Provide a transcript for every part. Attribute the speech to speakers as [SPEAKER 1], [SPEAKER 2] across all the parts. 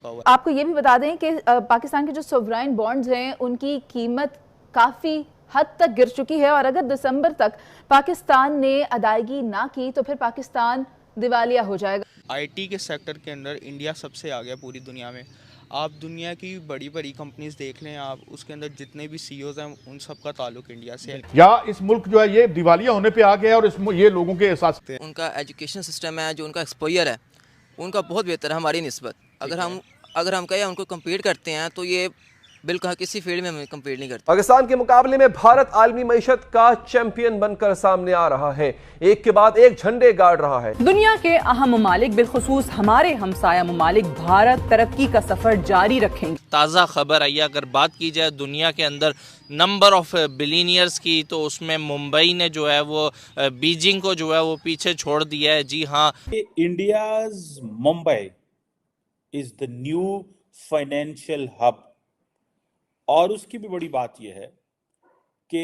[SPEAKER 1] चुका हुआ है।
[SPEAKER 2] आपको ये भी बता दें कि पाकिस्तान के जो सोवराइन बॉन्ड्स हैं उनकी कीमत काफ़ी हद तक गिर चुकी है और अगर दिसंबर तक पाकिस्तान ने अदायगी ना की तो फिर पाकिस्तान दिवालिया हो जाएगा।
[SPEAKER 1] आईटी के सेक्टर के अंदर इंडिया सबसे आगे है पूरी दुनिया में। आप दुनिया की बड़ी बड़ी कंपनीज देख लें, आप उसके अंदर जितने भी सीईओज हैं उन सब का ताल्लुक इंडिया से है।
[SPEAKER 3] या इस मुल्क जो है ये दिवालिया होने पे आ गया है और ये लोगों के एहसास,
[SPEAKER 4] उनका एजुकेशन सिस्टम है, जो उनका एक्सपोजर है उनका बहुत बेहतर है हमारी निस्बत। अगर हम कहें उनको कम्पीट करते हैं तो ये बिल्कुल किसी फील्ड में कम्पीट नहीं करते।
[SPEAKER 5] पाकिस्तान के मुकाबले में भारत आलमी मईशत का चैंपियन बनकर सामने आ रहा है, एक के बाद एक झंडे गाड़ रहा है।
[SPEAKER 6] दुनिया के अहम ममालिक बिलखुसूस हमारे हमसाया ममालिक भारत तरक्की का सफर जारी रखेंगे।
[SPEAKER 7] ताज़ा खबर आई है, अगर बात की जाए दुनिया के अंदर नंबर ऑफ बिलियनियर्स की, तो उसमें मुंबई ने जो है वो बीजिंग को जो है वो पीछे छोड़ दिया है। जी हाँ,
[SPEAKER 8] India's Mumbai is the new financial hub. और उसकी भी बड़ी बात यह है कि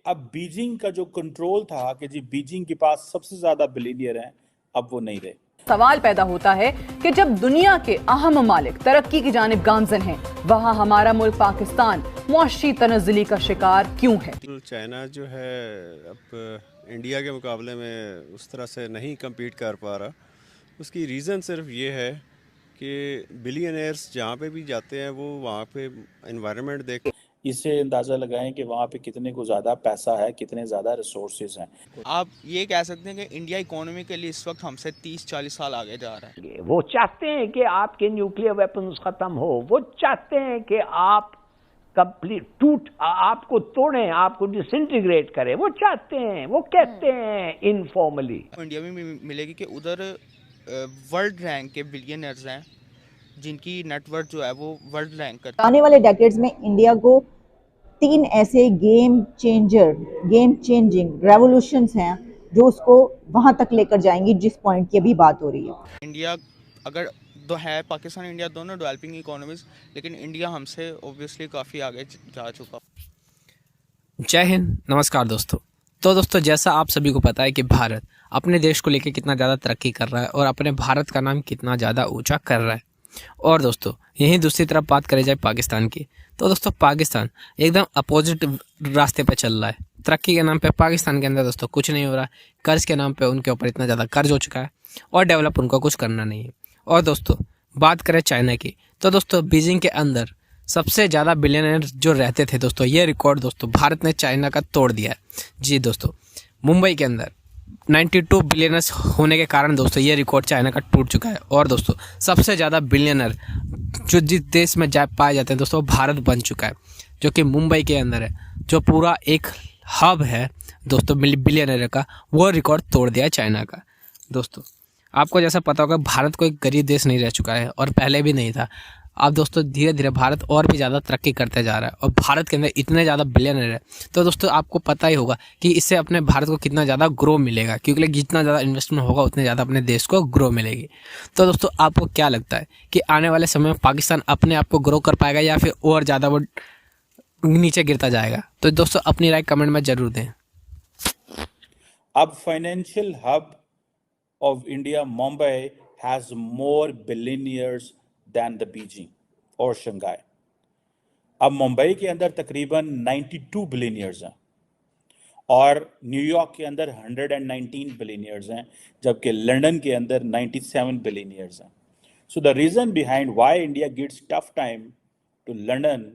[SPEAKER 8] अब बीजिंग का जो कंट्रोल था कि जी बीजिंग के पास सबसे ज्यादा बिलियनियर हैं, अब वो नहीं रहे।
[SPEAKER 6] सवाल पैदा होता है कि जब दुनिया के अहम ममालिक तरक्की की जानिब गामजन हैं, वहाँ हमारा मुल्क पाकिस्तान मुआशी तनज़्ज़ुली का शिकार क्यों है?
[SPEAKER 9] चाइना जो है अब इंडिया के मुकाबले में उस तरह से नहीं कम्पीट कर पा रहा। उसकी रीज़न सिर्फ ये है कि बिलियनर्स जहाँ पे भी जाते हैं वो वहाँ पे एनवायरनमेंट देख,
[SPEAKER 8] इससे अंदाजा लगाएं कि वहाँ पे कितने को ज़्यादा पैसा है, कितने ज़्यादा रिसोर्सेज हैं।
[SPEAKER 1] आप ये कह सकते हैं कि इंडिया इकोनॉमी के लिए इस वक्त हमसे 30-40 साल आगे जा रहा है।
[SPEAKER 10] वो चाहते हैं कि आपके न्यूक्लियर वेपन्स खत्म हो, वो चाहते हैं कि आप कंप्लीट आपको तोड़ें, आपको डिसइंटीग्रेट करें, वो चाहते हैं, वो कहते हैं इनफॉर्मली।
[SPEAKER 1] इंडिया में मिलेगी कि उधर वर्ल्ड रैंक के बिलियनर्स हैं जिनकी नेटवर्थ जो है वो वर्ल्ड रैंक करती है।
[SPEAKER 11] आने वाले डेकेड्स में इंडिया को 3 ऐसे गेम चेंजिंग रेवोल्यूशंस हैं जो उसको वहां तक लेकर जाएंगी जिस पॉइंट की अभी बात हो रही है।
[SPEAKER 1] इंडिया अगर दो है, पाकिस्तान इंडिया दोनों डेवलपिंग इकोनॉमीज, लेकिन इंडिया हमसे ऑब्वियसली काफ़ी आगे जा चुका।
[SPEAKER 12] जय हिंद, नमस्कार दोस्तों। तो दोस्तों, जैसा आप सभी को पता है कि भारत अपने देश को लेकर कितना ज़्यादा तरक्की कर रहा है और अपने भारत का नाम कितना ज़्यादा ऊंचा कर रहा है। और दोस्तों, यहीं दूसरी तरफ बात करी जाए पाकिस्तान की, तो दोस्तों पाकिस्तान एकदम अपोजिट रास्ते पे चल रहा है। तरक्की के नाम पे पाकिस्तान के अंदर दोस्तों कुछ नहीं हो रहा है। कर्ज के नाम पे उनके ऊपर इतना ज़्यादा कर्ज हो चुका है और डेवलप उनको कुछ करना नहीं है। और दोस्तों, बात करें चाइना की, तो दोस्तों बीजिंग के अंदर सबसे ज़्यादा बिलियनर जो रहते थे दोस्तों, ये रिकॉर्ड दोस्तों भारत ने चाइना का तोड़ दिया है। जी दोस्तों, मुंबई के अंदर 92 बिलियनर्स होने के कारण दोस्तों ये रिकॉर्ड चाइना का टूट चुका है। और दोस्तों, सबसे ज़्यादा बिलियनर जो जिस देश में पाए जाते हैं दोस्तों, भारत बन चुका है, जो कि मुंबई के अंदर है, जो पूरा एक हब है दोस्तों बिलियनर का। वो रिकॉर्ड तोड़ दिया है चाइना का। दोस्तों, आपको जैसा पता होगा, भारत कोई गरीब देश नहीं रह चुका है और पहले भी नहीं था। अब दोस्तों धीरे धीरे भारत और भी ज़्यादा तरक्की करते जा रहा है और भारत के अंदर इतने ज़्यादा बिलियनर है, तो दोस्तों आपको पता ही होगा कि इससे अपने भारत को कितना ज़्यादा ग्रो मिलेगा, क्योंकि जितना ज़्यादा इन्वेस्टमेंट होगा उतने ज़्यादा अपने देश को ग्रो मिलेगी। तो दोस्तों, आपको क्या लगता है कि आने वाले समय में पाकिस्तान अपने आप को ग्रो कर पाएगा या फिर और ज़्यादा वो नीचे गिरता जाएगा? तो दोस्तों अपनी राय कमेंट में ज़रूर दें।
[SPEAKER 8] अब financial hub of India, Mumbai has more billionaires than the Beijing or Shanghai. अब मुंबई के अंदर तकरीबन 92 बिलियनियर्स हैं और न्यूयॉर्क के अंदर 119 बिलियनियर्स हैं, जबकि लंदन के अंदर 97 बिलियनियर्स हैं। So the reason behind why India gets tough time to London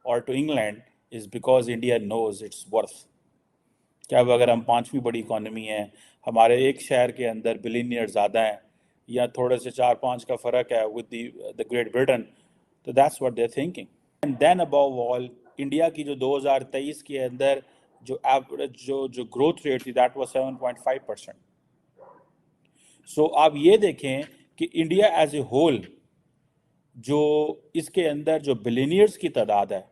[SPEAKER 8] और to England is because India knows its worth. क्या अब अगर हम 5वीं बड़ी इकॉनमी हैं, हमारे एक शहर के अंदर बिलियनियर ज़्यादा हैं या थोड़े से 4-5 का फ़र्क है विद द ग्रेट ब्रिटेन, तो that's what they are thinking. And then above all, India की जो 2023 के अंदर जो एवरेज जो ग्रोथ रेट थी, दैट वाज 7.5%। सो आप ये देखें कि इंडिया एज ए होल, जो इसके अंदर जो बिलियनियर्स की तादाद है,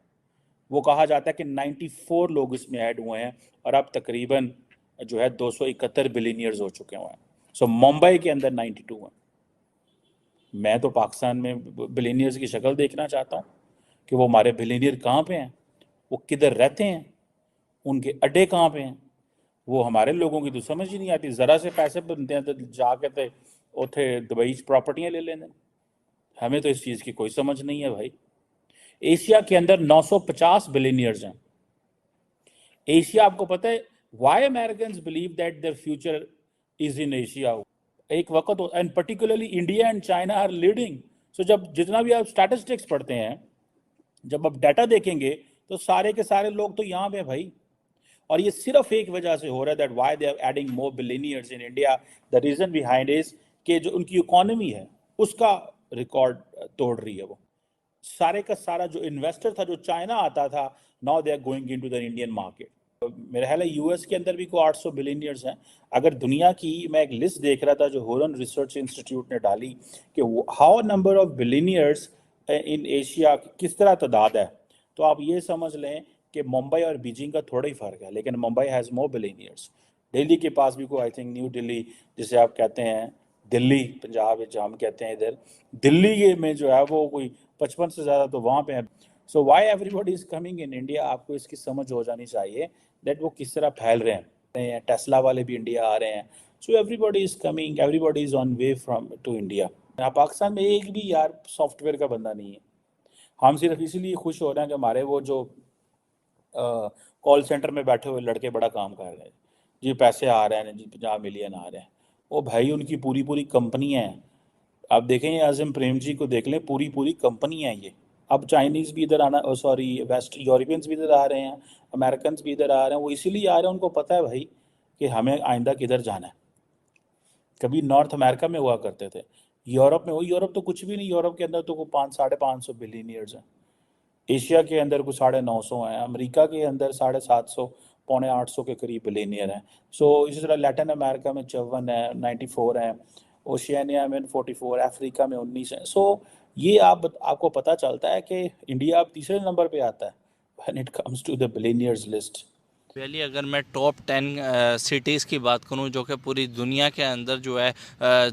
[SPEAKER 8] वो कहा जाता है कि 94 लोग इसमें ऐड हुए हैं और अब तकरीबन जो है 271 बिलियनियर्स हो चुके हैं। सो मुंबई के अंदर 92 हैं। मैं तो पाकिस्तान में बिलियनियर्स की शक्ल देखना चाहता हूँ कि वो हमारे बिलियनियर कहाँ पे हैं, वो किधर रहते हैं, उनके अड्डे कहाँ पे हैं। वो हमारे लोगों की तो समझ ही नहीं आती। ज़रा से पैसे बनते हैं तो जाके तो उथे दुबई प्रॉपर्टियाँ ले लेने, हमें तो इस चीज़ की कोई समझ नहीं है भाई। एशिया के अंदर 950 बिलियनियर्स हैं। एशिया, आपको पता है why American believe that their future is in Asia? एक वक्त, and particularly India and China are leading. So जब जितना भी आप स्टैटिस्टिक्स पढ़ते हैं, जब आप डाटा देखेंगे तो सारे के सारे लोग तो यहाँ पे भाई। और ये सिर्फ एक वजह से हो रहा है, that why they are adding more billionaires in India. The reason behind is कि जो उनकी इकोनॉमी है उसका रिकॉर्ड तोड़ रही है। वो सारे का सारा जो इन्वेस्टर था जो चाइना आता था, now they are going into the Indian market. मेरा ख्याल है यूएस के अंदर भी कोई 800 बिलियनियर्स हैं। अगर दुनिया की, मैं एक लिस्ट देख रहा था जो होरन रिसर्च इंस्टीट्यूट ने डाली कि how number of billionaires in Asia, किस तरह तादाद है, तो आप ये समझ लें कि मुंबई और बीजिंग का थोड़ा ही फर्क है, लेकिन Mumbai has more billionaires. Delhi के पास भी कोई, आई थिंक न्यू दिल्ली जिसे आप कहते हैं, दिल्ली पंजाब जहाँ हम कहते हैं, इधर दिल्ली में जो है वो कोई 55 से ज़्यादा तो वहाँ पे है। So why everybody is coming in India, आपको इसकी समझ हो जानी चाहिए दैट वो किस तरह फैल रहे हैं। टेस्ला वाले भी इंडिया आ रहे हैं। So everybody is coming, everybody is on way from to India. यहाँ पाकिस्तान में एक भी यार सॉफ्टवेयर का बंदा नहीं है। हम सिर्फ इसीलिए खुश हो रहे हैं कि हमारे वो जो कॉल सेंटर में बैठे हुए लड़के बड़ा काम कर रहे हैं जी, पैसे आ रहे हैं जी, 50 मिलियन आ रहे हैं। वो भाई उनकी पूरी पूरी कंपनियाँ हैं। आप देखें आज़म प्रेम जी को देख लें, पूरी पूरी कंपनियाँ हैं ये। अब चाइनीज़ भी इधर आना, सॉरी वेस्ट यूरोपियंस भी इधर आ रहे हैं, अमेरिकन भी इधर आ रहे हैं। वो इसीलिए आ रहे हैं, उनको पता है भाई कि हमें आइंदा किधर जाना है। कभी नॉर्थ अमेरिका में हुआ करते थे, यूरोप में, वो यूरोप तो कुछ भी नहीं। यूरोप के अंदर तो को 500-550 बिलियनियर्स हैं। एशिया के अंदर को 950 हैं। अमेरिका के अंदर 750, 750 के करीब बिलियनियर हैं। सो इसी तरह लैटिन अमेरिका में 54 है, 94 हैं, ओशियानिया में 44, अफ्रीका में 19 हैं। सो ये आपको पता चलता है कि इंडिया अब तीसरे नंबर पे आता है when it comes to the billionaires list.
[SPEAKER 7] पहले अगर मैं टॉप 10 सिटीज़ की बात करूं जो कि पूरी दुनिया के अंदर जो है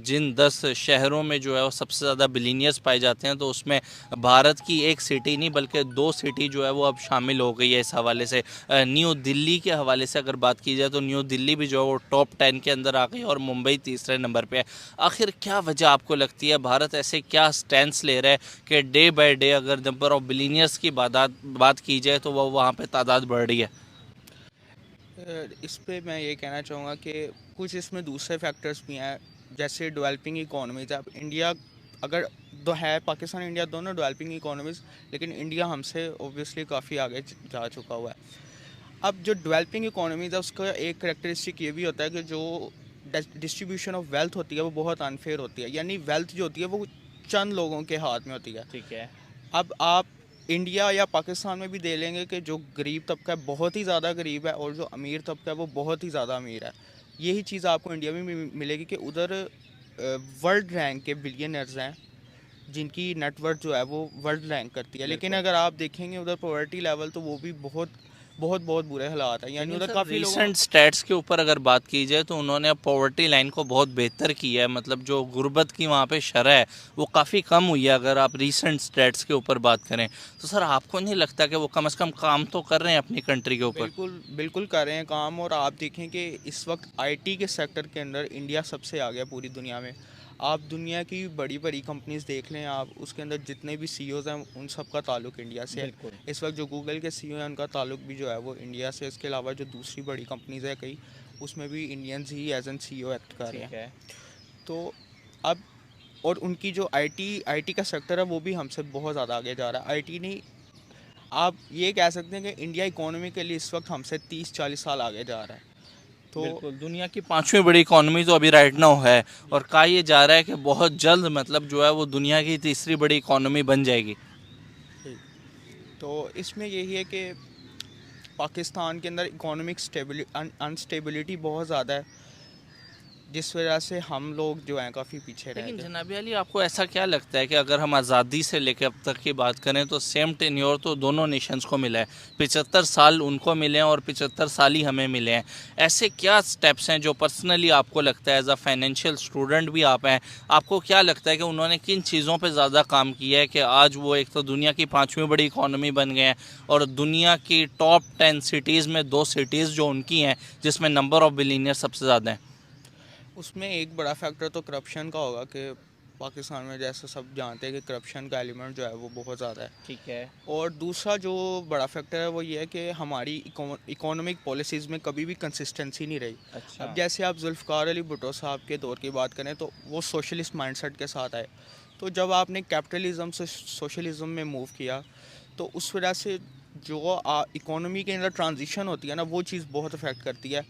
[SPEAKER 7] जिन 10 शहरों में जो है वो सबसे ज़्यादा बिलियनियर्स पाए जाते हैं, तो उसमें भारत की एक सिटी नहीं बल्कि 2 सिटी जो है वो अब शामिल हो गई है। इस हवाले से न्यू दिल्ली के हवाले से अगर बात की जाए तो न्यू दिल्ली भी जो है वो टॉप 10 के अंदर आ गई और मुंबई तीसरे नंबर पर है। आखिर क्या वजह आपको लगती है, भारत ऐसे क्या स्टैंड ले रहा है कि डे बाई डे अगर नंबर ऑफ बिलियनियर्स की बात की जाए तो वह वहाँ पर तादाद बढ़ रही है?
[SPEAKER 1] इस पे मैं ये कहना चाहूँगा कि कुछ इसमें दूसरे फैक्टर्स भी हैं, जैसे डेवलपिंग इकोनॉमीज़। अब इंडिया अगर दो है, पाकिस्तान इंडिया दोनों डेवलपिंग इकोनॉमीज़, लेकिन इंडिया हमसे ओब्वियसली काफ़ी आगे जा चुका हुआ है। अब जो डेवलपिंग इकोनॉमीज़ है उसका एक करैक्टरिस्टिक ये भी होता है कि जो डिस्ट्रीब्यूशन ऑफ वेल्थ होती है वो बहुत अनफेयर होती है, यानी वेल्थ जो होती है वो चंद लोगों के हाथ में होती है।
[SPEAKER 7] ठीक है।
[SPEAKER 1] अब आप इंडिया या पाकिस्तान में भी दे लेंगे कि जो गरीब तबका है बहुत ही ज़्यादा गरीब है और जो अमीर तबका है वो बहुत ही ज़्यादा अमीर है। यही चीज़ आपको इंडिया में मिलेगी कि उधर वर्ल्ड रैंक के बिलियनर्स हैं जिनकी नेटवर्थ जो है वो वर्ल्ड रैंक करती है, लेकिन अगर आप देखेंगे उधर पॉवर्टी लेवल तो वो भी बहुत बुरे हालात है। यानी उधर काफ़ी
[SPEAKER 7] रिसेंट स्टैट्स के ऊपर अगर बात की जाए तो उन्होंने पॉवर्टी लाइन को बहुत बेहतर किया है, मतलब जो गुर्बत की वहाँ पे शरह है वो काफ़ी कम हुई है अगर आप रिसेंट स्टैट्स के ऊपर बात करें तो। सर आपको नहीं लगता कि वो कम से कम काम तो कर रहे हैं अपनी कंट्री के ऊपर?
[SPEAKER 1] बिल्कुल कर रहे हैं काम। और आप देखें कि इस वक्त IT के सेक्टर के अंदर इंडिया सबसे आगे पूरी दुनिया में। आप दुनिया की बड़ी कंपनीज देख लें, आप उसके अंदर जितने भी CEOs हैं उन सब का ताल्लुक इंडिया से है। इस वक्त जो गूगल के CEO हैं उनका ताल्लुक भी जो है वो इंडिया से। इसके अलावा जो दूसरी बड़ी कंपनीज है कई, उसमें भी इंडियंस ही एज एन CEO एक्ट कर रहे हैं। तो अब और उनकी जो IT का सेक्टर है वो भी हमसे बहुत ज़्यादा आगे जा रहा है। IT नहीं, आप ये कह सकते हैं कि इंडिया इकोनॉमी के लिए इस वक्त हमसे 30-40 साल आगे जा रहा है।
[SPEAKER 7] तो दुनिया की 5वीं बड़ी इकोनॉमी तो अभी राइट नाउ है और कहा ये जा रहा है कि बहुत जल्द मतलब जो है वो दुनिया की तीसरी बड़ी इकोनॉमी बन जाएगी।
[SPEAKER 1] तो इसमें यही है कि पाकिस्तान के अंदर इकोनॉमिक अनस्टेबिलिटी बहुत ज़्यादा है, जिस वजह से हम लोग जो हैं काफ़ी पीछे रह गए।
[SPEAKER 7] लेकिन जनाब अली आपको ऐसा क्या लगता है कि अगर हम आज़ादी से लेकर अब तक की बात करें तो सेम टेन्योर तो दोनों नेशंस को मिला है, 75 साल उनको मिले हैं और 75 साल ही हमें मिले हैं। ऐसे क्या स्टेप्स हैं जो पर्सनली आपको लगता है, एज अ फाइनेंशियल स्टूडेंट भी आप हैं, आपको क्या लगता है कि उन्होंने किन चीज़ों पर ज़्यादा काम किया है कि आज वो एक तो दुनिया की 5वीं बड़ी इकोनॉमी बन गए हैं और दुनिया की टॉप 10 सिटीज़ में 2 सिटीज़ जो उनकी हैं जिसमें नंबर ऑफ़ बिलियनियर सबसे ज़्यादा हैं?
[SPEAKER 1] उसमें एक बड़ा फैक्टर तो करप्शन का होगा कि पाकिस्तान में जैसे सब जानते हैं कि करप्शन का एलिमेंट जो है वो बहुत ज़्यादा है।
[SPEAKER 7] ठीक है।
[SPEAKER 1] और दूसरा जो बड़ा फैक्टर है वो ये है कि हमारी इकोनॉमिक पॉलिसीज़ में कभी भी कंसिस्टेंसी नहीं रही।
[SPEAKER 7] अच्छा।
[SPEAKER 1] अब जैसे आप जुल्फ़िकार अली भुट्टो साहब के दौर की बात करें तो वो सोशलिस्ट माइंडसेट के साथ आए, तो जब आपने कैपिटलिज्म से सोशलिज्म में मूव किया तो उस वजह से जो इकोनॉमी के अंदर ट्रांजिशन होती है ना, वो चीज़ बहुत अफेक्ट करती है।